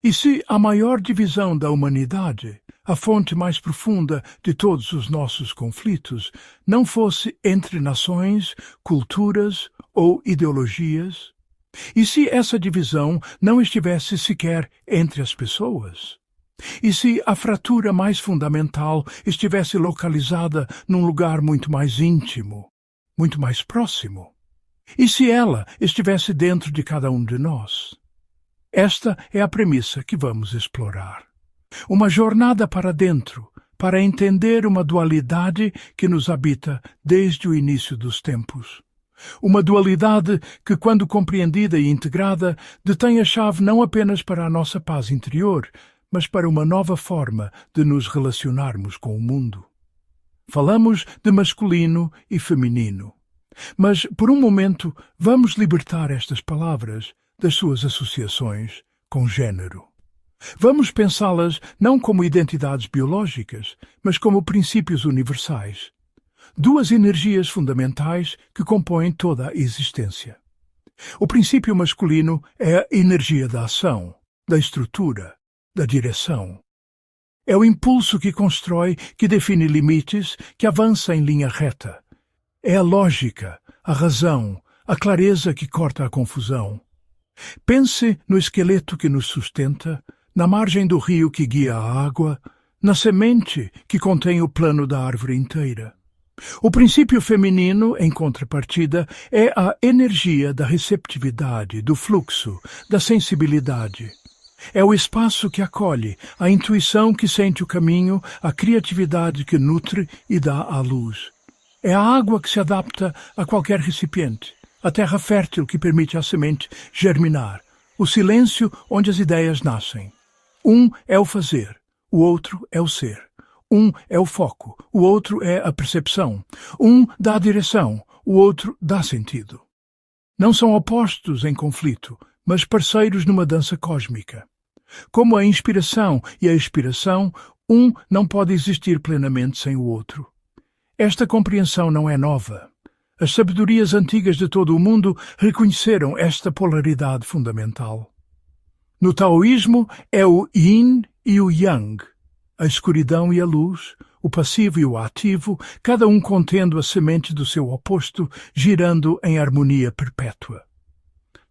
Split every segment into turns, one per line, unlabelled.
E se a maior divisão da humanidade, a fonte mais profunda de todos os nossos conflitos, não fosse entre nações, culturas ou ideologias? E se essa divisão não estivesse sequer entre as pessoas? E se a fratura mais fundamental estivesse localizada num lugar muito mais íntimo, muito mais próximo? E se ela estivesse dentro de cada um de nós? Esta é a premissa que vamos explorar. Uma jornada para dentro, para entender uma dualidade que nos habita desde o início dos tempos. Uma dualidade que, quando compreendida e integrada, detém a chave não apenas para a nossa paz interior, mas para uma nova forma de nos relacionarmos com o mundo. Falamos de masculino e feminino. Mas, por um momento, vamos libertar estas palavras das suas associações com gênero. Vamos pensá-las não como identidades biológicas, mas como princípios universais. Duas energias fundamentais que compõem toda a existência. O princípio masculino é a energia da ação, da estrutura, da direção. É o impulso que constrói, que define limites, que avança em linha reta. É a lógica, a razão, a clareza que corta a confusão. Pense no esqueleto que nos sustenta, na margem do rio que guia a água, na semente que contém o plano da árvore inteira. O princípio feminino, em contrapartida, é a energia da receptividade, do fluxo, da sensibilidade. É o espaço que acolhe, a intuição que sente o caminho, a criatividade que nutre e dá à luz. É a água que se adapta a qualquer recipiente, a terra fértil que permite à semente germinar, o silêncio onde as ideias nascem. Um é o fazer, o outro é o ser. Um é o foco, o outro é a percepção. Um dá a direção, o outro dá sentido. Não são opostos em conflito, mas parceiros numa dança cósmica. Como a inspiração e a expiração, um não pode existir plenamente sem o outro. Esta compreensão não é nova. As sabedorias antigas de todo o mundo reconheceram esta polaridade fundamental. No taoísmo é o yin e o yang, a escuridão e a luz, o passivo e o ativo, cada um contendo a semente do seu oposto, girando em harmonia perpétua.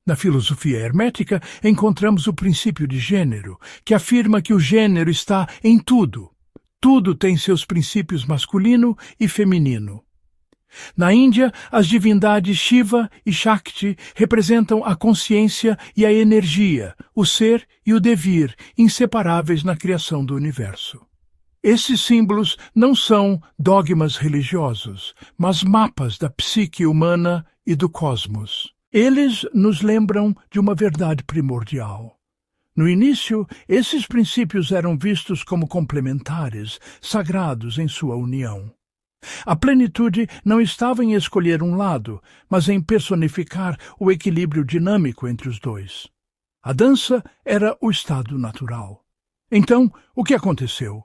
Na filosofia hermética encontramos o princípio de gênero, que afirma que o gênero está em tudo. Tudo tem seus princípios masculino e feminino. Na Índia, as divindades Shiva e Shakti representam a consciência e a energia, o ser e o devir, inseparáveis na criação do universo. Esses símbolos não são dogmas religiosos, mas mapas da psique humana e do cosmos. Eles nos lembram de uma verdade primordial. No início, esses princípios eram vistos como complementares, sagrados em sua união. A plenitude não estava em escolher um lado, mas em personificar o equilíbrio dinâmico entre os dois. A dança era o estado natural. Então, o que aconteceu?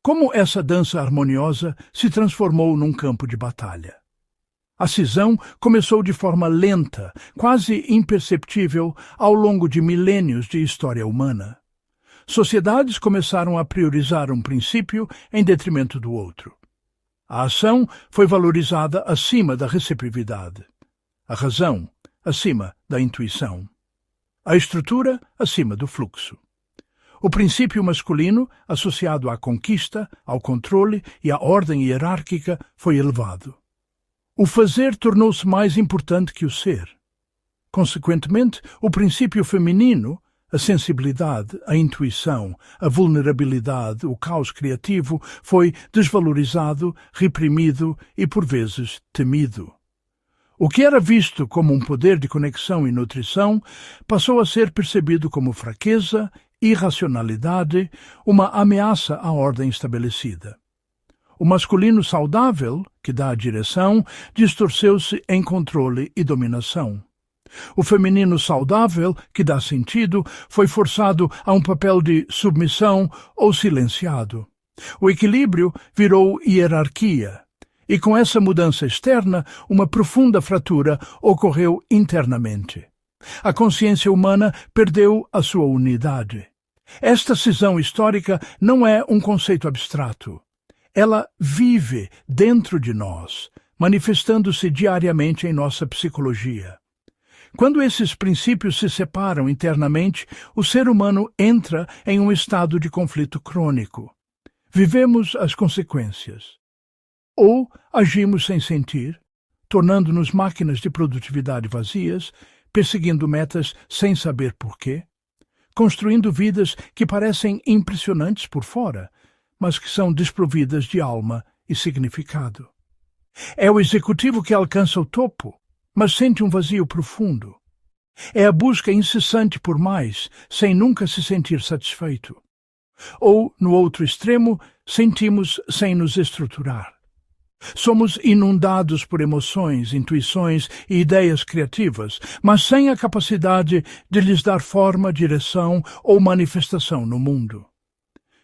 Como essa dança harmoniosa se transformou num campo de batalha? A cisão começou de forma lenta, quase imperceptível, ao longo de milênios de história humana. Sociedades começaram a priorizar um princípio em detrimento do outro. A ação foi valorizada acima da receptividade. A razão, acima da intuição. A estrutura, acima do fluxo. O princípio masculino, associado à conquista, ao controle e à ordem hierárquica, foi elevado. O fazer tornou-se mais importante que o ser. Consequentemente, o princípio feminino, a sensibilidade, a intuição, a vulnerabilidade, o caos criativo, foi desvalorizado, reprimido e, por vezes, temido. O que era visto como um poder de conexão e nutrição passou a ser percebido como fraqueza, irracionalidade, uma ameaça à ordem estabelecida. O masculino saudável, que dá a direção, distorceu-se em controle e dominação. O feminino saudável, que dá sentido, foi forçado a um papel de submissão ou silenciado. O equilíbrio virou hierarquia, e com essa mudança externa, uma profunda fratura ocorreu internamente. A consciência humana perdeu a sua unidade. Esta cisão histórica não é um conceito abstrato. Ela vive dentro de nós, manifestando-se diariamente em nossa psicologia. Quando esses princípios se separam internamente, o ser humano entra em um estado de conflito crônico. Vivemos as consequências. Ou agimos sem sentir, tornando-nos máquinas de produtividade vazias, perseguindo metas sem saber porquê, construindo vidas que parecem impressionantes por fora, mas que são desprovidas de alma e significado. É o executivo que alcança o topo, mas sente um vazio profundo. É a busca incessante por mais, sem nunca se sentir satisfeito. Ou, no outro extremo, sentimos sem nos estruturar. Somos inundados por emoções, intuições e ideias criativas, mas sem a capacidade de lhes dar forma, direção ou manifestação no mundo.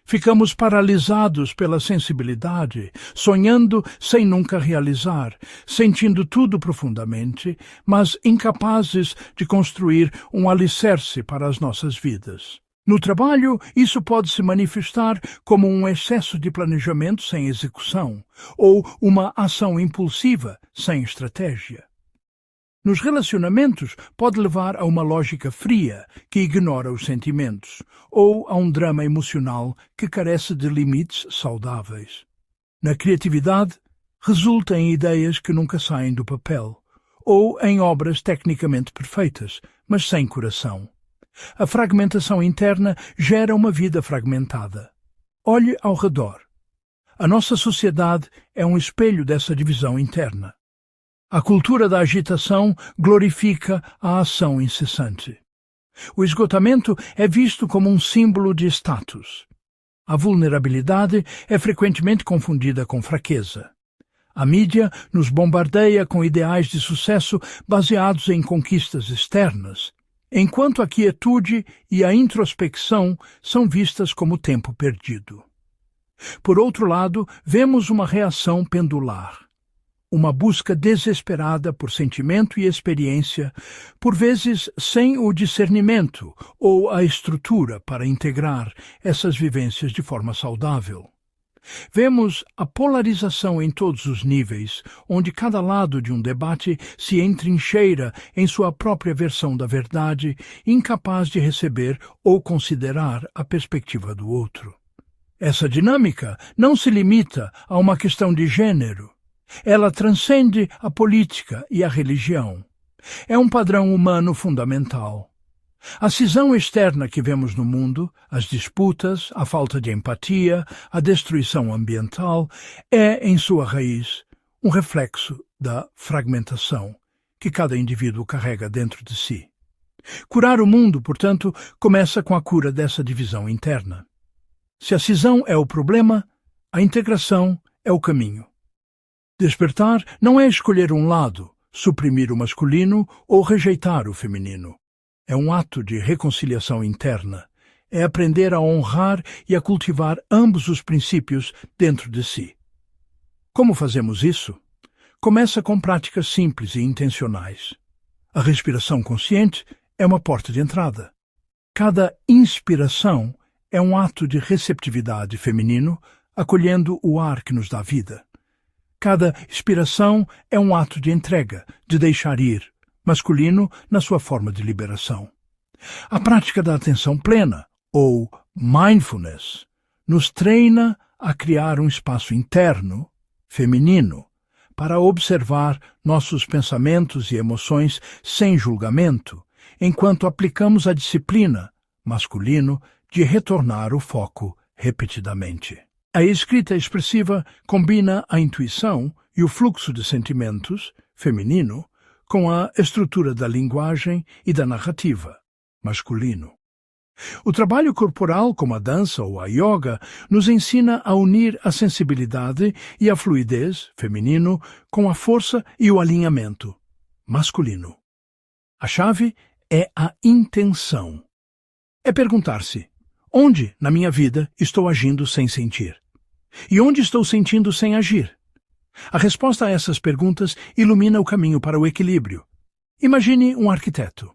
Ficamos paralisados pela sensibilidade, sonhando sem nunca realizar, sentindo tudo profundamente, mas incapazes de construir um alicerce para as nossas vidas. No trabalho, isso pode se manifestar como um excesso de planejamento sem execução, ou uma ação impulsiva sem estratégia. Nos relacionamentos, pode levar a uma lógica fria que ignora os sentimentos, ou a um drama emocional que carece de limites saudáveis. Na criatividade, resulta em ideias que nunca saem do papel, ou em obras tecnicamente perfeitas, mas sem coração. A fragmentação interna gera uma vida fragmentada. Olhe ao redor. A nossa sociedade é um espelho dessa divisão interna. A cultura da agitação glorifica a ação incessante. O esgotamento é visto como um símbolo de status. A vulnerabilidade é frequentemente confundida com fraqueza. A mídia nos bombardeia com ideais de sucesso baseados em conquistas externas, enquanto a quietude e a introspecção são vistas como tempo perdido. Por outro lado, vemos uma reação pendular. Uma busca desesperada por sentimento e experiência, por vezes sem o discernimento ou a estrutura para integrar essas vivências de forma saudável. Vemos a polarização em todos os níveis, onde cada lado de um debate se entrincheira em sua própria versão da verdade, incapaz de receber ou considerar a perspectiva do outro. Essa dinâmica não se limita a uma questão de gênero. Ela transcende a política e a religião. É um padrão humano fundamental. A cisão externa que vemos no mundo, as disputas, a falta de empatia, a destruição ambiental, é, em sua raiz, um reflexo da fragmentação que cada indivíduo carrega dentro de si. Curar o mundo, portanto, começa com a cura dessa divisão interna. Se a cisão é o problema, a integração é o caminho. Despertar não é escolher um lado, suprimir o masculino ou rejeitar o feminino. É um ato de reconciliação interna. É aprender a honrar e a cultivar ambos os princípios dentro de si. Como fazemos isso? Começa com práticas simples e intencionais. A respiração consciente é uma porta de entrada. Cada inspiração é um ato de receptividade feminino, acolhendo o ar que nos dá vida. Cada expiração é um ato de entrega, de deixar ir, masculino na sua forma de liberação. A prática da atenção plena, ou mindfulness, nos treina a criar um espaço interno, feminino, para observar nossos pensamentos e emoções sem julgamento, enquanto aplicamos a disciplina, masculino, de retornar o foco repetidamente. A escrita expressiva combina a intuição e o fluxo de sentimentos, feminino, com a estrutura da linguagem e da narrativa, masculino. O trabalho corporal, como a dança ou a yoga, nos ensina a unir a sensibilidade e a fluidez, feminino, com a força e o alinhamento, masculino. A chave é a intenção. É perguntar-se: onde, na minha vida, estou agindo sem sentir? E onde estou sentindo sem agir? A resposta a essas perguntas ilumina o caminho para o equilíbrio. Imagine um arquiteto.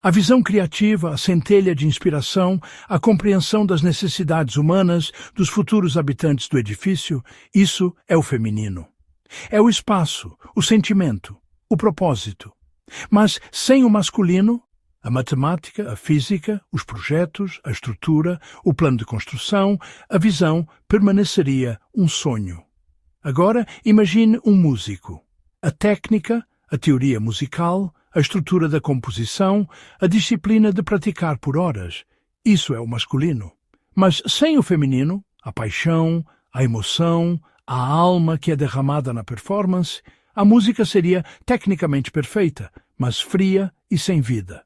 A visão criativa, a centelha de inspiração, a compreensão das necessidades humanas dos futuros habitantes do edifício, isso é o feminino. É o espaço, o sentimento, o propósito. Mas sem o masculino, a matemática, a física, os projetos, a estrutura, o plano de construção, a visão permaneceria um sonho. Agora imagine um músico. A técnica, a teoria musical, a estrutura da composição, a disciplina de praticar por horas. Isso é o masculino. Mas sem o feminino, a paixão, a emoção, a alma que é derramada na performance, a música seria tecnicamente perfeita, mas fria e sem vida.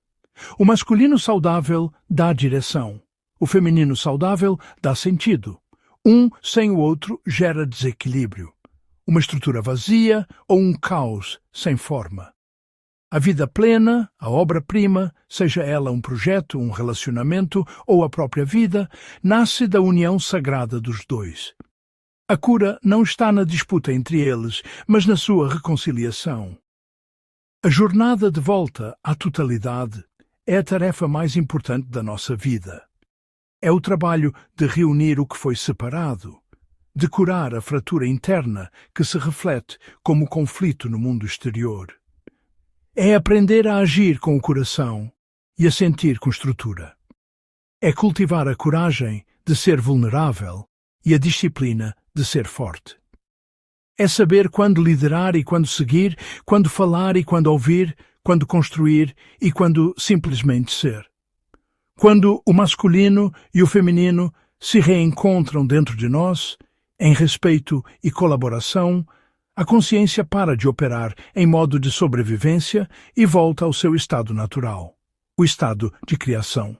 O masculino saudável dá direção. O feminino saudável dá sentido. Um sem o outro gera desequilíbrio. Uma estrutura vazia ou um caos sem forma. A vida plena, a obra-prima, seja ela um projeto, um relacionamento ou a própria vida, nasce da união sagrada dos dois. A cura não está na disputa entre eles, mas na sua reconciliação. A jornada de volta à totalidade é a tarefa mais importante da nossa vida. É o trabalho de reunir o que foi separado, de curar a fratura interna que se reflete como conflito no mundo exterior. É aprender a agir com o coração e a sentir com estrutura. É cultivar a coragem de ser vulnerável e a disciplina de ser forte. É saber quando liderar e quando seguir, quando falar e quando ouvir, quando construir e quando simplesmente ser. Quando o masculino e o feminino se reencontram dentro de nós, em respeito e colaboração, a consciência para de operar em modo de sobrevivência e volta ao seu estado natural, o estado de criação.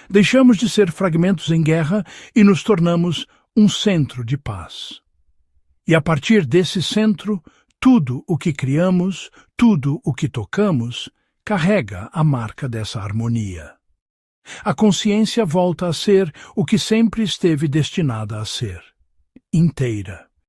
Deixamos de ser fragmentos em guerra e nos tornamos um centro de paz. E a partir desse centro, tudo o que criamos, tudo o que tocamos, carrega a marca dessa harmonia. A consciência volta a ser o que sempre esteve destinada a ser, inteira.